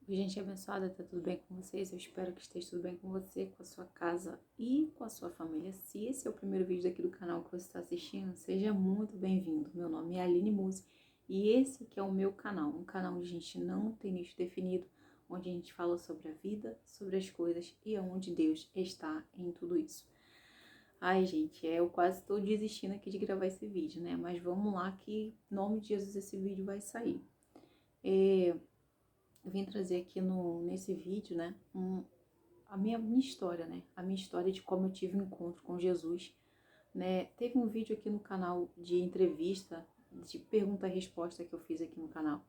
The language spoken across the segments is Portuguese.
Oi, gente abençoada, tá tudo bem com vocês? Eu espero que esteja tudo bem com você, com a sua casa e com a sua família. Se esse é o primeiro vídeo aqui do canal que você está assistindo, seja muito bem-vindo. Meu nome é Aline Musi e esse aqui é o meu canal, um canal onde a gente não tem nicho definido, onde a gente fala sobre a vida, sobre as coisas e aonde Deus está em tudo isso. Ai, gente, eu quase estou desistindo aqui de gravar esse vídeo, né? Mas vamos lá que, em nome de Jesus, esse vídeo vai sair. Eu vim trazer aqui nesse vídeo, né, a minha história, né, a minha história de como eu tive um encontro com Jesus, né. Teve um vídeo aqui no canal de entrevista, de pergunta-resposta que eu fiz aqui no canal.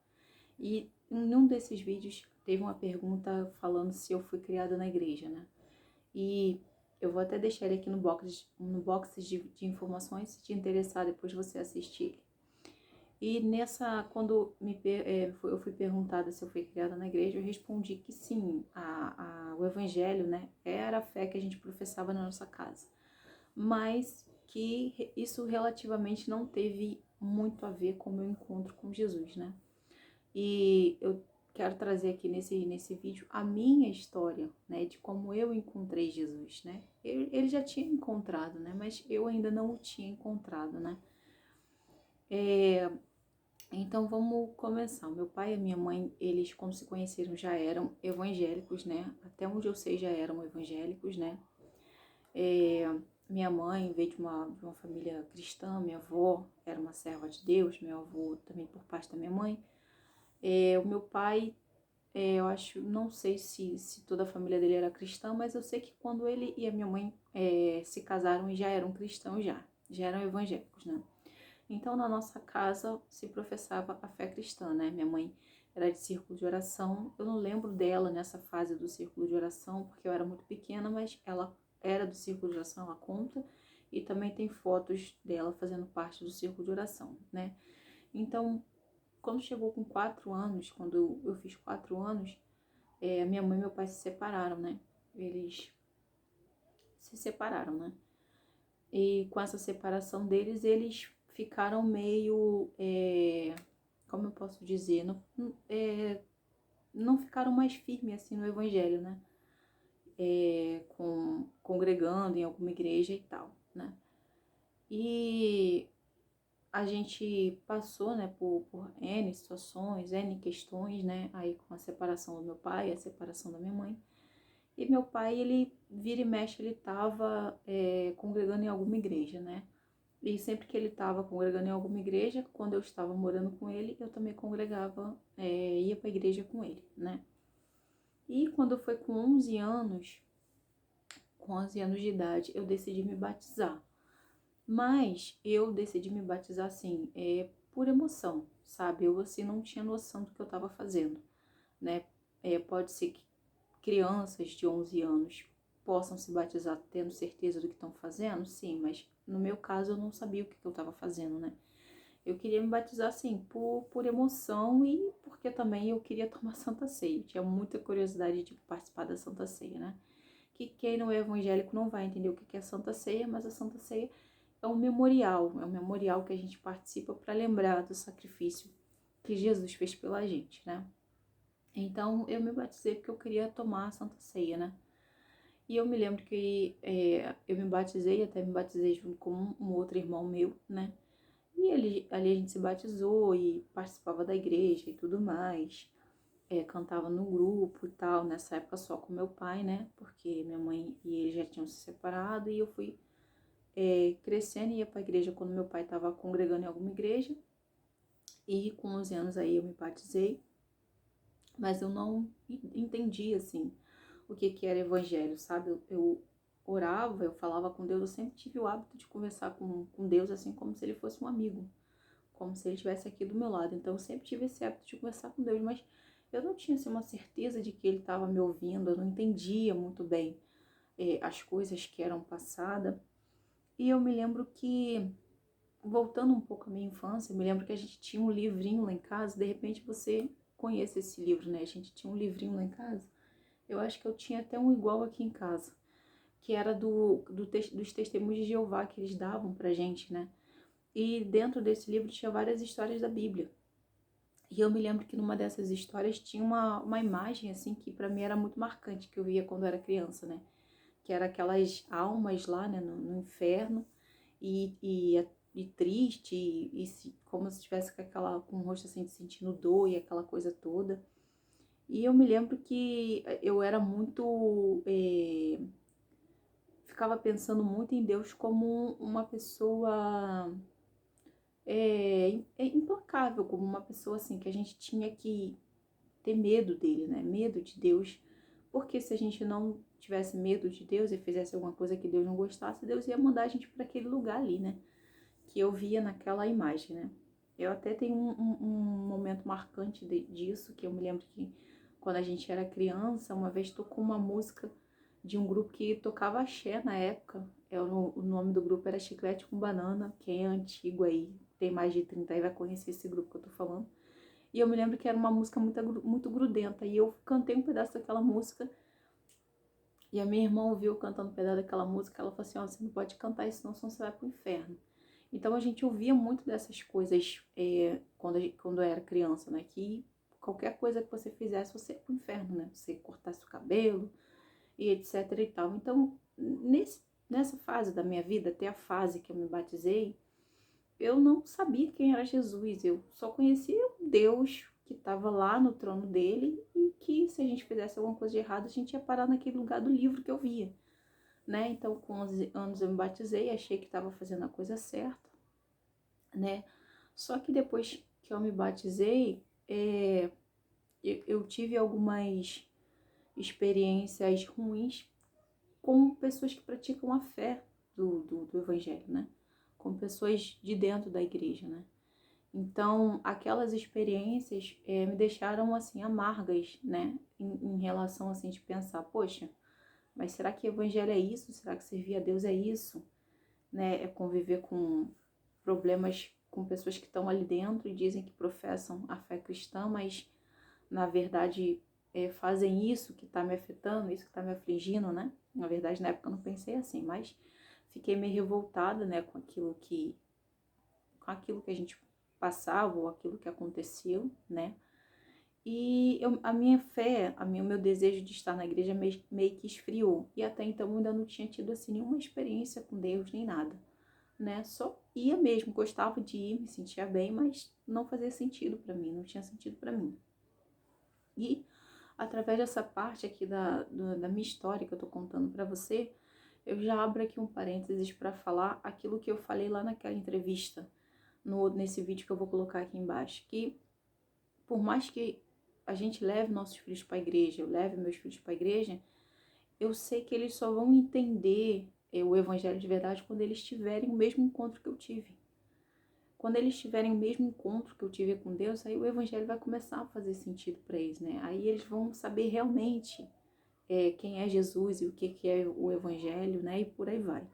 E em um desses vídeos teve uma pergunta falando se eu fui criada na igreja, né. E eu vou até deixar ele aqui no box de informações, se te interessar, depois você assistir. E quando eu fui perguntada se eu fui criada na igreja, eu respondi que sim, o evangelho, né, era a fé que a gente professava na nossa casa. Mas que isso relativamente não teve muito a ver com o meu encontro com Jesus, né? E eu quero trazer aqui nesse vídeo a minha história, né, de como eu encontrei Jesus, né? Ele já tinha encontrado, né, mas eu ainda não o tinha encontrado, né? Então vamos começar. Meu pai e a minha mãe, eles quando se conheceram já eram evangélicos, né? Até onde eu sei já eram evangélicos, né? Minha mãe veio de uma família cristã, minha avó era uma serva de Deus, meu avô também por parte da minha mãe. O meu pai, eu acho, não sei se toda a família dele era cristã, mas eu sei que quando ele e a minha mãe se casaram já eram cristãos já eram evangélicos, né? Então, na nossa casa se professava a fé cristã, né? Minha mãe era de círculo de oração. Eu não lembro dela nessa fase do círculo de oração, porque eu era muito pequena, mas ela era do círculo de oração, ela conta. E também tem fotos dela fazendo parte do círculo de oração, né? Então, quando chegou com 4 anos, quando eu fiz 4 anos, minha mãe e meu pai se separaram, né? Eles se separaram, né? E com essa separação deles, eles ficaram meio, como eu posso dizer, não ficaram mais firmes assim no evangelho, né? Congregando em alguma igreja e tal, né? E a gente passou, né, por N situações, N questões, né? Aí com a separação do meu pai, a separação da minha mãe. E meu pai, ele vira e mexe, ele tava congregando em alguma igreja, né? E sempre que ele estava congregando em alguma igreja, quando eu estava morando com ele, eu também congregava, ia para a igreja com ele, né? E quando foi com 11 anos de idade, eu decidi me batizar. Mas eu decidi me batizar assim, por emoção, sabe? Eu assim não tinha noção do que eu estava fazendo, né? Pode ser que crianças de 11 anos possam se batizar tendo certeza do que estão fazendo, sim, mas no meu caso eu não sabia o que eu estava fazendo, né? Eu queria me batizar assim, por emoção e porque também eu queria tomar Santa Ceia. Eu tinha muita curiosidade de participar da Santa Ceia, né? Que quem não é evangélico não vai entender o que é Santa Ceia, mas a Santa Ceia é um memorial que a gente participa para lembrar do sacrifício que Jesus fez pela gente, né? Então eu me batizei porque eu queria tomar a Santa Ceia, né? E eu me lembro que eu me batizei, até me batizei junto com um outro irmão meu, né? E ali a gente se batizou e participava da igreja e tudo mais. Cantava no grupo e tal, nessa época só com meu pai, né? Porque minha mãe e ele já tinham se separado e eu fui crescendo e ia pra igreja quando meu pai estava congregando em alguma igreja. E com 11 anos aí eu me batizei, mas eu não entendi, assim, o que era evangelho, sabe? Eu orava, eu falava com Deus, eu sempre tive o hábito de conversar com Deus, assim, como se ele fosse um amigo, como se ele estivesse aqui do meu lado. Então eu sempre tive esse hábito de conversar com Deus, mas eu não tinha assim, uma certeza de que ele estava me ouvindo, eu não entendia muito bem as coisas que eram passadas. E eu me lembro que, voltando um pouco à minha infância, eu me lembro que a gente tinha um livrinho lá em casa, de repente você conhece esse livro, né? A gente tinha um livrinho lá em casa, eu acho que eu tinha até um igual aqui em casa, que era dos testemunhos de Jeová que eles davam pra gente, né? E dentro desse livro tinha várias histórias da Bíblia. E eu me lembro que numa dessas histórias tinha uma imagem, assim, que pra mim era muito marcante, que eu via quando eu era criança, né? Que era aquelas almas lá, né, no inferno, e triste, como se estivesse com o rosto assim, sentindo dor e aquela coisa toda. E eu me lembro que eu era muito. Ficava pensando muito em Deus como uma pessoa implacável, como uma pessoa assim, que a gente tinha que ter medo dele, né? Medo de Deus. Porque se a gente não tivesse medo de Deus e fizesse alguma coisa que Deus não gostasse, Deus ia mandar a gente para aquele lugar ali, né? Que eu via naquela imagem, né? Eu até tenho um momento marcante disso, que eu me lembro que quando a gente era criança, uma vez tocou uma música de um grupo que tocava axé na época. O nome do grupo era Chiclete com Banana. Quem é antigo aí, tem mais de 30 aí, vai conhecer esse grupo que eu tô falando. E eu me lembro que era uma música muito grudenta. E eu cantei um pedaço daquela música. E a minha irmã ouviu eu cantando um pedaço daquela música. Ela falou assim: ó, você não pode cantar isso, senão você vai pro inferno. Então a gente ouvia muito dessas coisas quando eu era criança, né? Que qualquer coisa que você fizesse, você ia pro inferno, né? Você cortasse o cabelo e etc e tal. Então, nessa fase da minha vida, até a fase que eu me batizei, eu não sabia quem era Jesus. Eu só conhecia o Deus que estava lá no trono dele e que se a gente fizesse alguma coisa de errado, a gente ia parar naquele lugar do livro que eu via, né? Então, com 11 anos eu me batizei, achei que estava fazendo a coisa certa, né? Só que depois que eu me batizei, eu tive algumas experiências ruins com pessoas que praticam a fé do evangelho, né? Com pessoas de dentro da igreja, né? Então, aquelas experiências me deixaram, assim, amargas, né? Em relação, assim, de pensar, poxa, mas será que evangelho é isso? Será que servir a Deus é isso? Né? É conviver com problemas, com pessoas que estão ali dentro e dizem que professam a fé cristã, mas, na verdade, fazem isso que está me afetando, isso que está me afligindo, né? Na verdade, na época eu não pensei assim, mas fiquei meio revoltada, né, com aquilo que a gente passava ou aquilo que aconteceu, né? E a minha fé, o meu desejo de estar na igreja meio que esfriou. E até então eu ainda não tinha tido assim nenhuma experiência com Deus nem nada, né? Só ia mesmo, gostava de ir, me sentia bem, mas não fazia sentido para mim, não tinha sentido para mim. E através dessa parte aqui da minha história que eu tô contando para você, eu já abro aqui um parênteses para falar aquilo que eu falei lá naquela entrevista, nesse vídeo que eu vou colocar aqui embaixo, que por mais que a gente leve nossos filhos para a igreja, eu leve meus filhos para a igreja, eu sei que eles só vão entender o evangelho de verdade quando eles tiverem o mesmo encontro que eu tive. Quando eles tiverem o mesmo encontro que eu tive com Deus, aí o evangelho vai começar a fazer sentido para eles, né? Aí eles vão saber realmente quem é Jesus e o que é o evangelho, né? E por aí vai.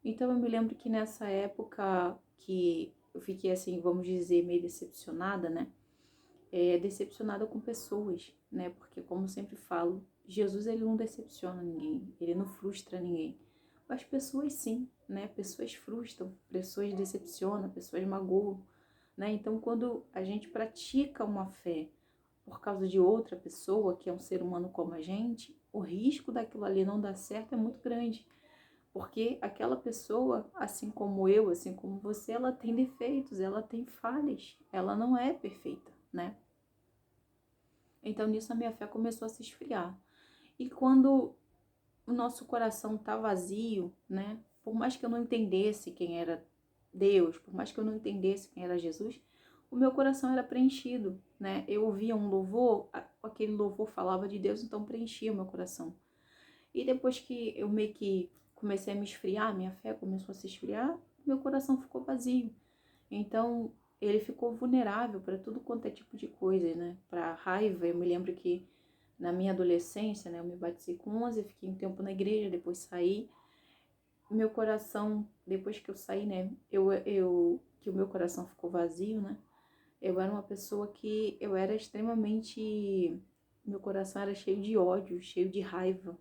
Então eu me lembro que nessa época que eu fiquei assim, vamos dizer, meio decepcionada, né? Decepcionada com pessoas, né? Porque como eu sempre falo, Jesus ele não decepciona ninguém, ele não frustra ninguém. As pessoas sim, né? Pessoas frustram, pessoas decepcionam, pessoas magoam, né? Então quando a gente pratica uma fé por causa de outra pessoa, que é um ser humano como a gente, o risco daquilo ali não dar certo é muito grande. Porque aquela pessoa, assim como eu, assim como você, ela tem defeitos, ela tem falhas, ela não é perfeita, né? Então nisso a minha fé começou a se esfriar. E quando o nosso coração tá vazio, né? Por mais que eu não entendesse quem era Deus, por mais que eu não entendesse quem era Jesus, o meu coração era preenchido, né? Eu ouvia um louvor, aquele louvor falava de Deus, então preenchia o meu coração. E depois que eu meio que comecei a me esfriar, minha fé começou a se esfriar, meu coração ficou vazio. Então, ele ficou vulnerável para tudo quanto é tipo de coisa, né? Para raiva. Eu me lembro que na minha adolescência, né, eu me batizei com 11, fiquei um tempo na igreja, depois saí. Meu coração, depois que eu saí, né, que o meu coração ficou vazio, né? Eu era uma pessoa que eu era extremamente, meu coração era cheio de ódio, cheio de raiva,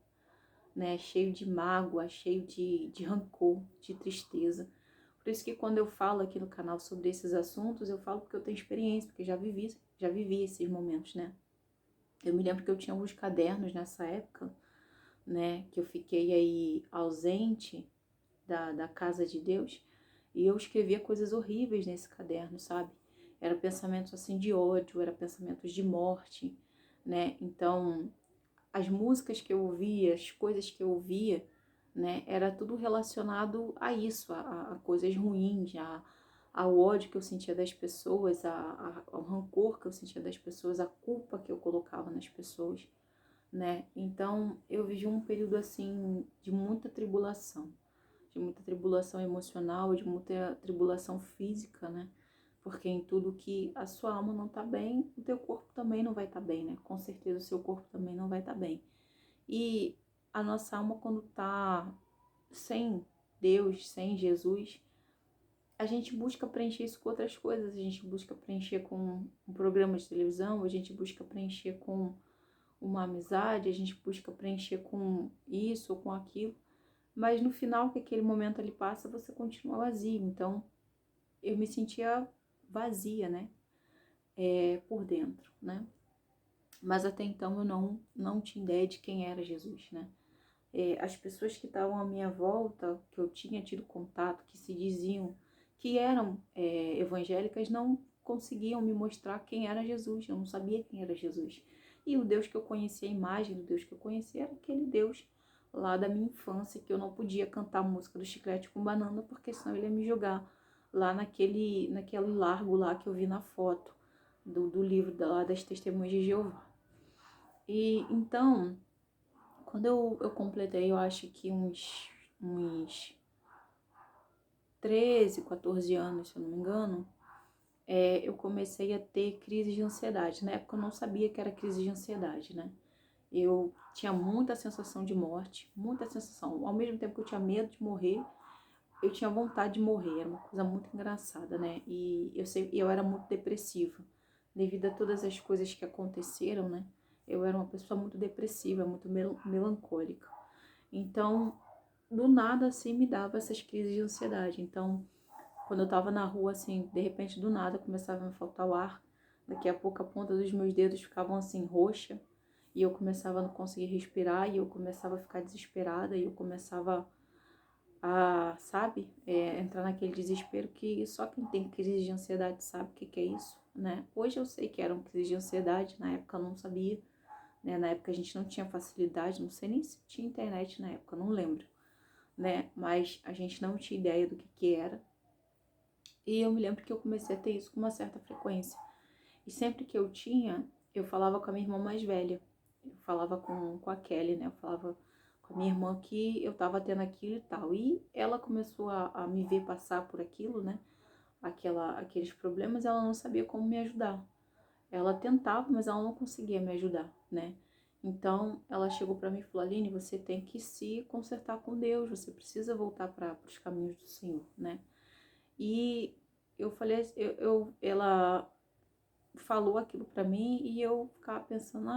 né? Cheio de mágoa, cheio de rancor, de tristeza. Por isso que quando eu falo aqui no canal sobre esses assuntos, eu falo porque eu tenho experiência, porque já vivi já vivi esses momentos, né? Eu me lembro que eu tinha alguns cadernos nessa época, né? Que eu fiquei aí ausente da casa de Deus, e eu escrevia coisas horríveis nesse caderno, sabe? Era pensamentos assim de ódio, era pensamentos de morte, né? Então, as músicas que eu ouvia, as coisas que eu ouvia, né? Era tudo relacionado a isso, a coisas ruins, ao ódio que eu sentia das pessoas, ao rancor que eu sentia das pessoas, a culpa que eu colocava nas pessoas, né? Então, eu vivi um período assim de muita tribulação emocional, de muita tribulação física, né? Porque em tudo que a sua alma não tá bem, o teu corpo também não vai estar bem, né? Com certeza o seu corpo também não vai estar bem. E a nossa alma, quando tá sem Deus, sem Jesus, a gente busca preencher isso com outras coisas. A gente busca preencher com um programa de televisão, a gente busca preencher com uma amizade, a gente busca preencher com isso ou com aquilo. Mas no final que aquele momento ali passa, você continua vazio. Então, eu me sentia vazia, né? Por dentro, né? Mas até então eu não tinha ideia de quem era Jesus, né? As pessoas que estavam à minha volta, que eu tinha tido contato, que se diziam que eram evangélicas, não conseguiam me mostrar quem era Jesus. Eu não sabia quem era Jesus. E o Deus que eu conhecia, a imagem do Deus que eu conhecia, era aquele Deus lá da minha infância, que eu não podia cantar a música do Chiclete com Banana, porque senão ele ia me jogar lá naquele largo lá que eu vi na foto do livro lá das Testemunhas de Jeová. E então, quando eu completei, eu acho que uns 13, 14 anos, se eu não me engano, eu comecei a ter crise de ansiedade. Na época eu não sabia que era crise de ansiedade, né? Eu tinha muita sensação de morte, muita sensação. Ao mesmo tempo que eu tinha medo de morrer, eu tinha vontade de morrer. Era uma coisa muito engraçada, né? E eu era muito depressiva. Devido a todas as coisas que aconteceram, né? Eu era uma pessoa muito depressiva, muito melancólica. Então, do nada, assim, me dava essas crises de ansiedade. Então, quando eu tava na rua, assim, de repente, do nada, começava a me faltar o ar. Daqui a pouco, a ponta dos meus dedos ficavam, assim, roxa. E eu começava a não conseguir respirar. E eu começava a ficar desesperada. E eu começava sabe, entrar naquele desespero que só quem tem crise de ansiedade sabe o que é isso, né? Hoje eu sei que era uma crise de ansiedade. Na época eu não sabia, né? Na época a gente não tinha facilidade. Não sei nem se tinha internet na época, não lembro, né? Mas a gente não tinha ideia do que era. E eu me lembro que eu comecei a ter isso com uma certa frequência. E sempre que eu tinha, eu falava com a minha irmã mais velha. Eu falava com a Kelly, né? Eu falava com a minha irmã que eu tava tendo aquilo e tal. E ela começou a me ver passar por aquilo, né? Aqueles problemas, ela não sabia como me ajudar. Ela tentava, mas ela não conseguia me ajudar, né? Então, ela chegou para mim e falou: Aline, você tem que se consertar com Deus, você precisa voltar para os caminhos do Senhor, né? E eu falei, ela falou aquilo para mim e eu ficava pensando,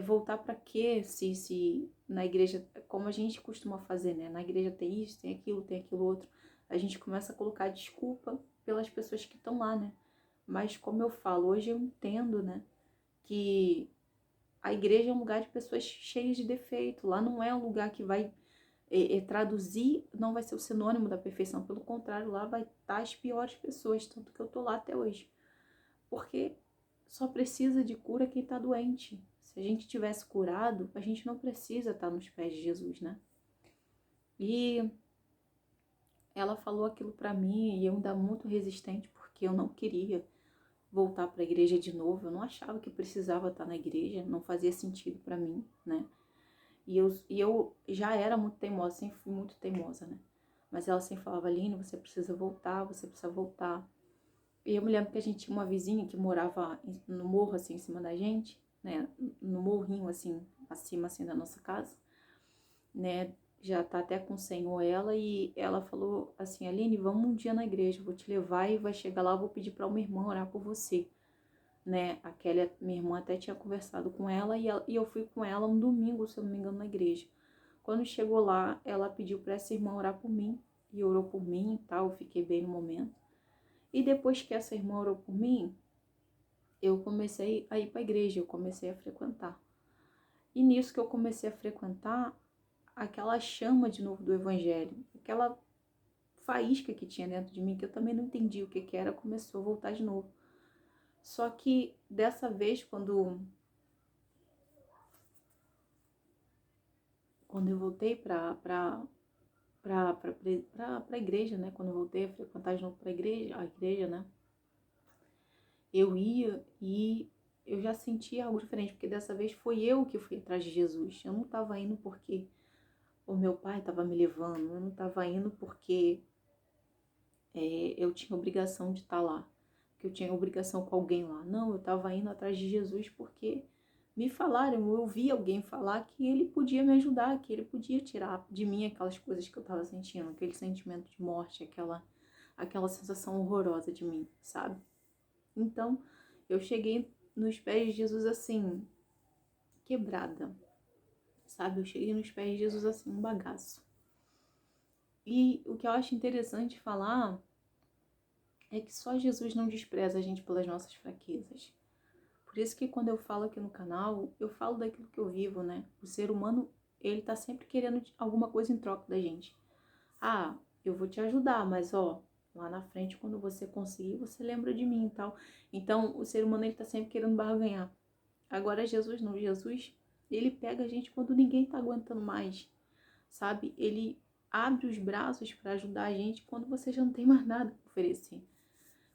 voltar para quê? Se na igreja, como a gente costuma fazer, né? Na igreja tem isso, tem aquilo outro. A gente começa a colocar desculpa pelas pessoas que estão lá, né? Mas como eu falo, hoje eu entendo, né? Que a igreja é um lugar de pessoas cheias de defeito. Lá não é um lugar que vai traduzir, não vai ser o sinônimo da perfeição. Pelo contrário, lá vai estar as piores pessoas, tanto que eu tô lá até hoje. Porque só precisa de cura quem está doente. Se a gente tivesse curado, a gente não precisa estar nos pés de Jesus, né? E ela falou aquilo para mim e eu ainda muito resistente porque eu não queria voltar para a igreja de novo. Eu não achava que precisava estar na igreja, não fazia sentido para mim, né? E eu já era muito teimosa, sempre fui muito teimosa, né? Mas ela sempre falava, Aline, você precisa voltar, você precisa voltar. E eu me lembro que a gente tinha uma vizinha que morava no morro, assim, em cima da gente, né? No morrinho, assim, acima, assim, da nossa casa, né? Já tá até com o Senhor ela, e ela falou assim, Aline, vamos um dia na igreja, eu vou te levar e vai chegar lá, eu vou pedir para uma irmã orar por você, né? A Kelly, minha irmã, até tinha conversado com ela e eu fui com ela um domingo, se eu não me engano, na igreja. Quando chegou lá, ela pediu para essa irmã orar por mim, e orou por mim e tal, eu fiquei bem no momento. E depois que essa irmã orou por mim, eu comecei a ir para a igreja, eu comecei a frequentar. E nisso que eu comecei a frequentar, aquela chama de novo do evangelho, aquela faísca que tinha dentro de mim, que eu também não entendi o que que era, começou a voltar de novo. Só que dessa vez, quando eu voltei para a igreja, né? Quando eu voltei a frequentar de novo a igreja, né? Eu ia e eu já sentia algo diferente, porque dessa vez foi eu que fui atrás de Jesus. Eu não estava indo porque o meu pai estava me levando, eu não estava indo porque eu tinha obrigação de estar lá, que eu tinha obrigação com alguém lá. Não, eu estava indo atrás de Jesus porque me falaram, eu ouvi alguém falar que ele podia me ajudar, que ele podia tirar de mim aquelas coisas que eu estava sentindo, aquele sentimento de morte, aquela sensação horrorosa de mim, sabe? Então, eu cheguei nos pés de Jesus assim, quebrada, sabe? Eu cheguei nos pés de Jesus assim, um bagaço. E o que eu acho interessante falar é que só Jesus não despreza a gente pelas nossas fraquezas. Por isso que quando eu falo aqui no canal, eu falo daquilo que eu vivo, né? O ser humano, ele tá sempre querendo alguma coisa em troca da gente. Ah, eu vou te ajudar, mas ó, lá na frente, quando você conseguir, você lembra de mim e tal. Então, o ser humano, ele tá sempre querendo barganhar. Agora, Jesus não. Jesus, ele pega a gente quando ninguém tá aguentando mais, sabe? Ele abre os braços para ajudar a gente quando você já não tem mais nada para oferecer.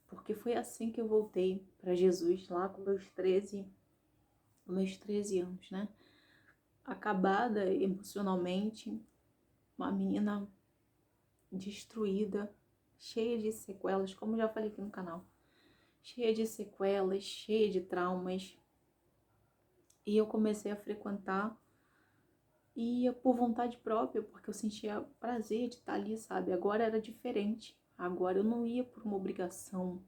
Porque foi assim que eu voltei para Jesus, lá com meus 13 anos, né? Acabada emocionalmente, uma menina destruída, cheia de sequelas, como já falei aqui no canal. Cheia de sequelas, cheia de traumas. E eu comecei a frequentar e ia por vontade própria, porque eu sentia prazer de estar ali, sabe? Agora era diferente. Agora eu não ia por uma obrigação.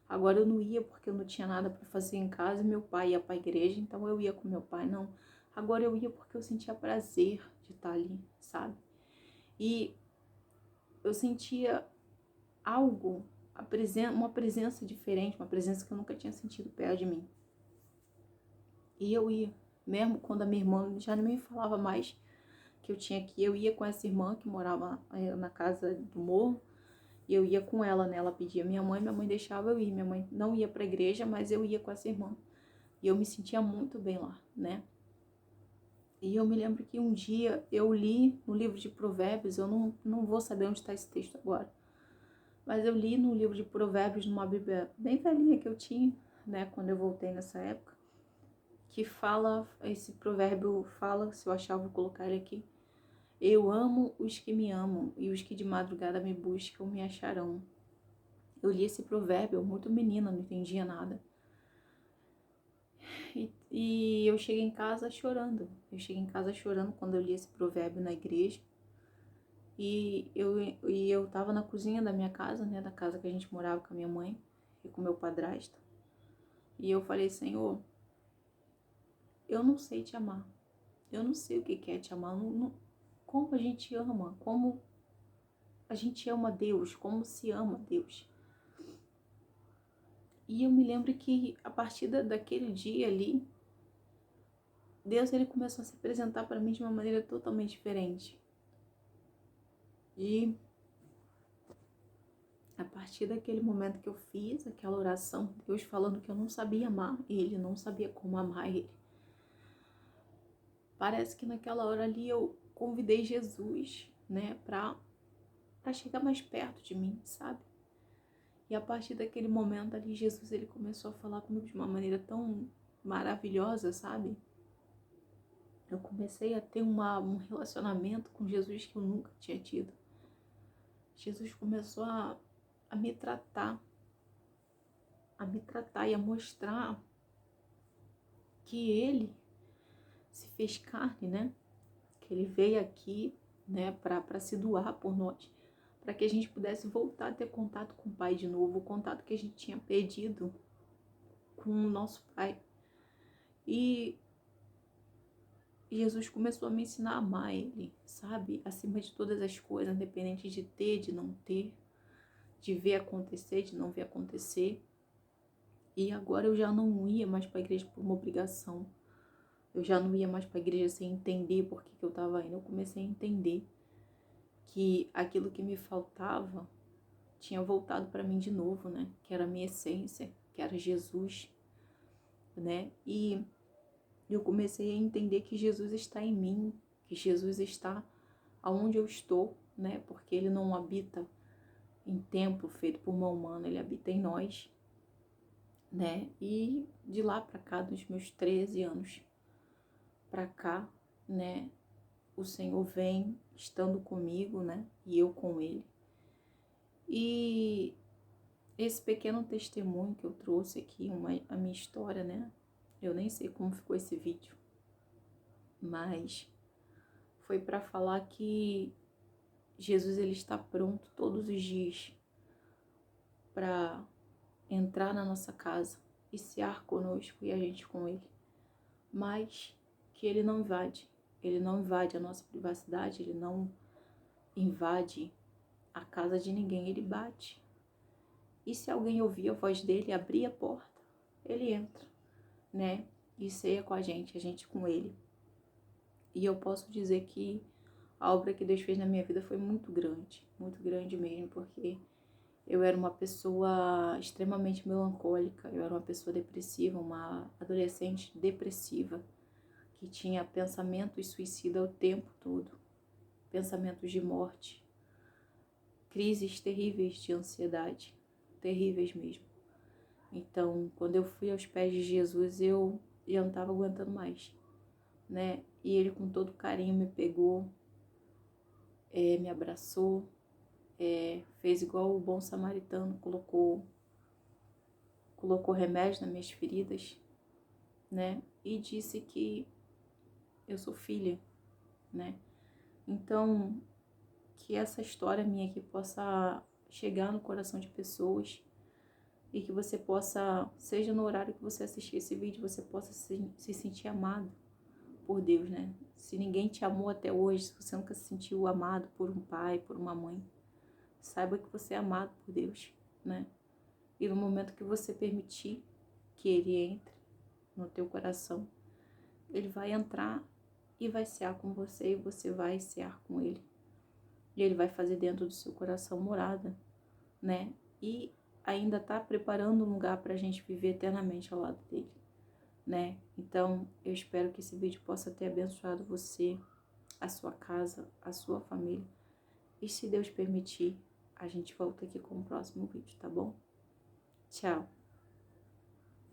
Agora eu não ia porque eu não tinha nada para fazer em casa e meu pai ia para a igreja, então eu ia com meu pai, não. Agora eu ia porque eu sentia prazer de estar ali, sabe? E eu sentia algo, uma presença diferente, uma presença que eu nunca tinha sentido perto de mim. E eu ia, mesmo quando a minha irmã já não me falava mais que eu tinha que ir, eu ia com essa irmã que morava na casa do morro, e eu ia com ela, né? Ela pedia minha mãe deixava eu ir. Minha mãe não ia para a igreja, mas eu ia com essa irmã. E eu me sentia muito bem lá, né? E eu me lembro que um dia eu li no livro de Provérbios, eu não vou saber onde está esse texto agora, mas eu li no livro de Provérbios, numa Bíblia bem velhinha que eu tinha, né, quando eu voltei nessa época, que fala, esse provérbio fala, se eu achar eu vou colocar ele aqui: eu amo os que me amam, e os que de madrugada me buscam me acharão. Eu li esse provérbio muito menina, não entendia nada. E eu cheguei em casa chorando. Eu cheguei em casa chorando quando eu li esse provérbio na igreja. E eu tava na cozinha da minha casa, né? Da casa que a gente morava com a minha mãe e com meu padrasto. E eu falei: Senhor, eu não sei te amar. Eu não sei o que é te amar. Como a gente ama, como a gente ama Deus, como se ama Deus. E eu me lembro que a partir daquele dia ali, Deus, ele começou a se apresentar para mim de uma maneira totalmente diferente. E a partir daquele momento que eu fiz aquela oração, Deus falando que eu não sabia amar ele, não sabia como amar ele. Parece que naquela hora ali eu convidei Jesus, né, para chegar mais perto de mim, sabe? E a partir daquele momento ali, Jesus, ele começou a falar comigo de uma maneira tão maravilhosa, sabe? Eu comecei a ter um relacionamento com Jesus que eu nunca tinha tido. Jesus começou a me tratar e a mostrar que ele se fez carne, né? Que ele veio aqui, né, para se doar por nós, para que a gente pudesse voltar a ter contato com o Pai de novo, o contato que a gente tinha perdido com o nosso Pai. E Jesus começou a me ensinar a amar ele, sabe? Acima de todas as coisas, independente de ter, de não ter, de ver acontecer, de não ver acontecer. E agora eu já não ia mais para a igreja por uma obrigação. Eu já não ia mais para a igreja sem entender por que eu estava indo. Eu comecei a entender que aquilo que me faltava tinha voltado para mim de novo, né? Que era a minha essência, que era Jesus, né? E eu comecei a entender que Jesus está em mim, que Jesus está aonde eu estou, né? Porque ele não habita em templo feito por mão humana, ele habita em nós, né? E de lá para cá, dos meus 13 anos para cá, né? O Senhor vem estando comigo, né? E eu com ele. E esse pequeno testemunho que eu trouxe aqui, a minha história, né? Eu nem sei como ficou esse vídeo, mas foi para falar que Jesus ele está pronto todos os dias para entrar na nossa casa e cear conosco e a gente com ele, mas que ele não invade a nossa privacidade, ele não invade a casa de ninguém, ele bate. E se alguém ouvir a voz dele, abrir a porta, ele entra, né? E ceia com a gente com ele. E eu posso dizer que a obra que Deus fez na minha vida foi muito grande mesmo, porque eu era uma pessoa extremamente melancólica, eu era uma pessoa depressiva, uma adolescente depressiva, que tinha pensamentos suicidas o tempo todo, pensamentos de morte, crises terríveis de ansiedade, terríveis mesmo. Então, quando eu fui aos pés de Jesus, eu já não estava aguentando mais, né? E ele com todo carinho me pegou, me abraçou, fez igual o bom samaritano, colocou remédio nas minhas feridas, né? E disse que eu sou filha, né? Então, que essa história minha aqui possa chegar no coração de pessoas e que você possa, seja no horário que você assistir esse vídeo, você possa se sentir amado por Deus, né? Se ninguém te amou até hoje, se você nunca se sentiu amado por um pai, por uma mãe, saiba que você é amado por Deus, né? E no momento que você permitir que Ele entre no teu coração, Ele vai entrar e vai cear com você e você vai cear com Ele. E Ele vai fazer dentro do seu coração morada, né? E ainda está preparando um lugar para a gente viver eternamente ao lado dele, né? Então, eu espero que esse vídeo possa ter abençoado você, a sua casa, a sua família. E se Deus permitir, a gente volta aqui com o próximo vídeo, tá bom? Tchau!